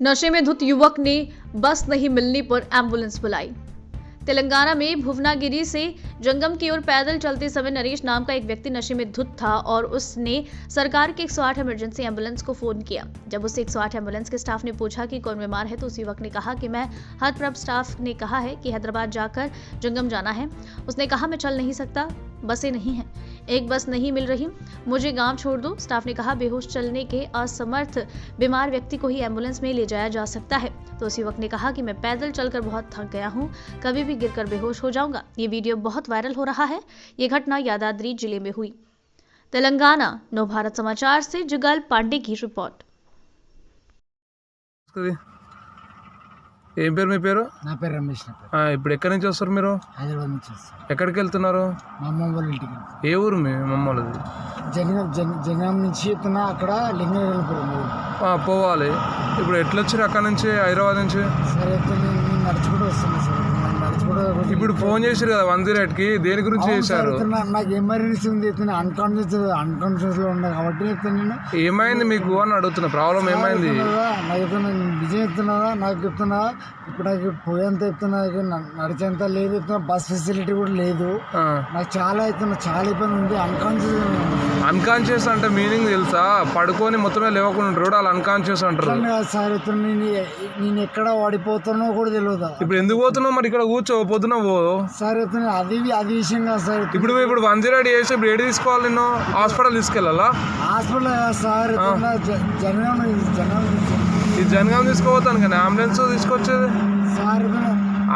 नशे में धुत युवक ने बस नहीं मिलने पर एम्बुलेंस बुलाई। तेलंगाना में भुवनागिरी से जंगम की ओर पैदल चलते समय नरेश नाम का एक व्यक्ति नशे में धुत था और उसने सरकार के 108 इमरजेंसी एम्बुलेंस को फोन किया। जब उससे 108 एम्बुलेंस के स्टाफ ने पूछा कि कौन बीमार है तो उस युवक ने कहा कि मैं हरप्रभ स्टाफ ने कहा है कि हैदराबाद जाकर जंगम जाना है। उसने कहा मैं चल नहीं सकता, बसें नहीं हैं, एक बस नहीं मिल रही, मुझे गांव छोड़ दो। स्टाफ ने कहा बेहोश चलने के असमर्थ बीमार व्यक्ति को ही एम्बुलेंस में ले जाया जा सकता है। तो उस युवक ने कहा कि मैं पैदल चलकर बहुत थक गया हूं, कभी भी गिरकर बेहोश हो जाऊंगा। ये वीडियो बहुत वायरल हो रहा है। ये घटना यादाद्री जिले में हुई। तेलंगाना नवभारत समाचार से जुगल पांडे की रिपोर्ट। ఏం పేరు మీ పేరు? నా పేరు రమేష్. ఇప్పుడు ఎక్కడి నుంచి వస్తారు మీరు? హైదరాబాద్ నుంచి వస్తాను. ఎక్కడికి వెళ్తున్నారు? మా అమ్మ వాళ్ళ ఇంటికి. ఏ ఊరు మీ అమ్మమ్మలది? జంగం నుంచి చెప్తున్నా, అక్కడ లింగపురం పోవాలి. ఇప్పుడు ఎట్లా వచ్చారు అక్కడ నుంచి, హైదరాబాద్ నుంచి? సరే నేను నడుచుకుంటూ వస్తాను సార్. ఇప్పుడు ఫోన్ చేశారు కదా 108కి, దేని గురించి చేశారు? నాకు ఎమర్జెన్సీ ఉంది, అన్కాన్షియస్ లో ఉన్నా కాబట్టి నేను ఏమైంది మీకు అని అడుగుతున్నా. ప్రాబ్లం ఏమైంది? నాకు నిజం చెప్తున్నావా? నాకు చెప్తున్నావా? ఇప్పుడు నాకు పోయేంత చెప్తున్నా, నడిచేంత లేదు, బస్ ఫెసిలిటీ కూడా లేదు. నాకు చాలా ఇబ్బంది ఉంది. అన్కాన్షియస్ అంటే మీనింగ్ తెలుసా? పడుకొని మొత్తమే లేవకుండా ఉంటారు, వాళ్ళు అన్కాన్షియస్ అంటారు. సార్ నేను ఎక్కడ వాడిపోతానో కూడా తెలియదు. ఇప్పుడు ఎందుకు పోతున్నావు మరి? ఇక్కడ కూర్చో, పొద్దున పో సార్. అది విషయం కాదు సార్. ఇప్పుడు 108 చేసి ఇప్పుడు ఏడు తీసుకోవాలి? నేను హాస్పిటల్ తీసుకెళ్ళాలా? హాస్పిటల్ కాదు సార్, ఈ జనగాం తీసుకోపోతాను కానీ అంబులెన్స్ తీసుకొచ్చేది సార్.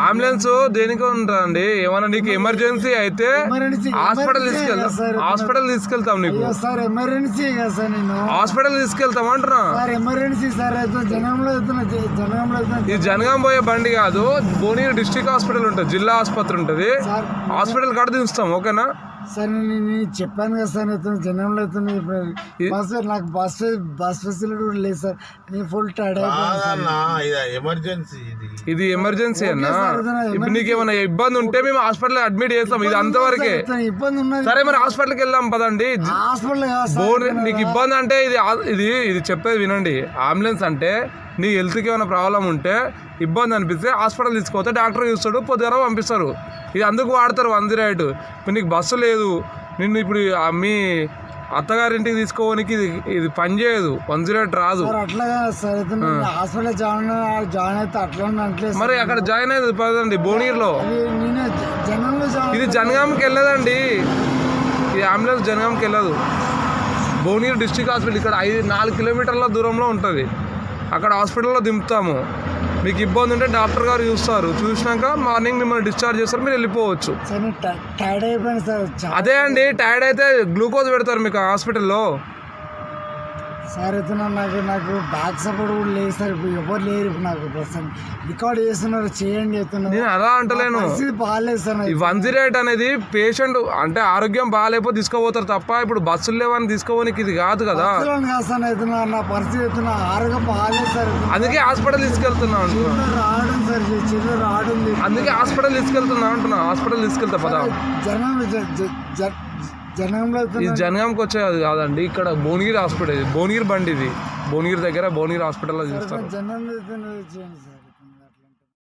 అంబులెన్స్ దేనికి ఉంటుందండి? ఏమన్నా నీకు ఎమర్జెన్సీ అయితే హాస్పిటల్ తీసుకెళ్తాం. నీకు సార్ ఎమర్జెన్సీ కదా సార్, నేను హాస్పిటల్ తీసుకెళ్తాం అంటున్నా. Sir emergency sir. జనగాంలో ఇది జనగాం పోయే బండి కాదు, భువనగిరి డిస్ట్రిక్ట్ హాస్పిటల్ ఉంటుంది, జిల్లా ఆసుపత్రి ఉంటుంది, హాస్పిటల్ కాడ దించుతాం. ఓకేనా సార్? నేను చెప్పాను కదా సార్, జనంలో బస్ నాకు బస్ ఫెసిలిటీ కూడా లేదు సార్. నేను ఫుల్ టైర్డ్ అయిపోయాను. ఇది ఎమర్జెన్సీ అన్నా. ఇప్పుడు నీకు ఏమైనా ఇబ్బంది ఉంటే మేము హాస్పిటల్ అడ్మిట్ చేస్తాం. ఇది అంతవరకే. ఇబ్బంది ఉన్నది. సరే మరి హాస్పిటల్కి వెళ్దాం పదండి. నీకు ఇబ్బంది అంటే ఇది చెప్పేది వినండి. అంబులెన్స్ అంటే నీ హెల్త్కి ఏమైనా ప్రాబ్లం ఉంటే, ఇబ్బంది అనిపిస్తే హాస్పిటల్ తీసుకుపోతే డాక్టర్ చూస్తాడు, పొద్దున పంపిస్తారు. ఇది అందుకు వాడతారు 108. ఇప్పుడు నీకు బస్సు లేదు, నిన్ను ఇప్పుడు మీ అత్తగారింటికి తీసుకోవడానికి ఇది పని చేయదు, 108 రాదు. అట్లా సార్. హాస్పిటల్ జాయిన్ అయితే అట్లా మరి అక్కడ జాయిన్ అయ్యేది పదండి భువనగిరిలో. ఇది జనగాంకి వెళ్ళదండి, ఈ అంబులెన్స్ జనగాంకి వెళ్ళదు. భువనగిరి డిస్ట్రిక్ట్ హాస్పిటల్ ఇక్కడ 4 కిలోమీటర్ల దూరంలో ఉంటుంది. అక్కడ హాస్పిటల్లో దింపుతాము. మీకు ఇబ్బంది ఉంటే డాక్టర్ గారు చూస్తారు, చూసినాక మార్నింగ్ మిమ్మల్ని డిశ్చార్జ్ చేస్తారు, మీరు వెళ్ళిపోవచ్చు. అదే అండి, టైర్డ్ అయితే గ్లూకోజ్ పెడతారు మీకు హాస్పిటల్లో. సార్ అయితే నాకు బ్యాక్ సపోర్ట్ కూడా లేదు సార్. ఇప్పుడు ఎవరు లేరు. ఇప్పుడు నాకు ప్రస్తుతం రికార్డ్ చేస్తున్నారు, చేయండి చెప్తున్నారు. నేను అలా అంటలేను, బాగాలేదు సార్. 108 అనేది పేషెంట్ అంటే ఆరోగ్యం బాగాలేకపోతే తీసుకోపోతారు తప్ప, ఇప్పుడు బస్సులు లేవని తీసుకోవడానికి ఇది కాదు కదా. నా పరిస్థితి అవుతున్నా, ఆరోగ్యం బాగాలేదు సార్. అందుకే హాస్పిటల్ తీసుకెళ్తున్నా రావడం సార్, చెల్లు రావడం. అందుకే హాస్పిటల్ తీసుకెళ్తున్నా అంటున్నా. హాస్పిటల్ తీసుకెళ్తా పదా. ఇది జనగాంకి వచ్చేది కాదండి, ఇక్కడ భువనగిరి హాస్పిటల్. భువనగిరి బండి ఇది, భువనగిరి దగ్గర భువనగిరి హాస్పిటల్లో చూస్తారు.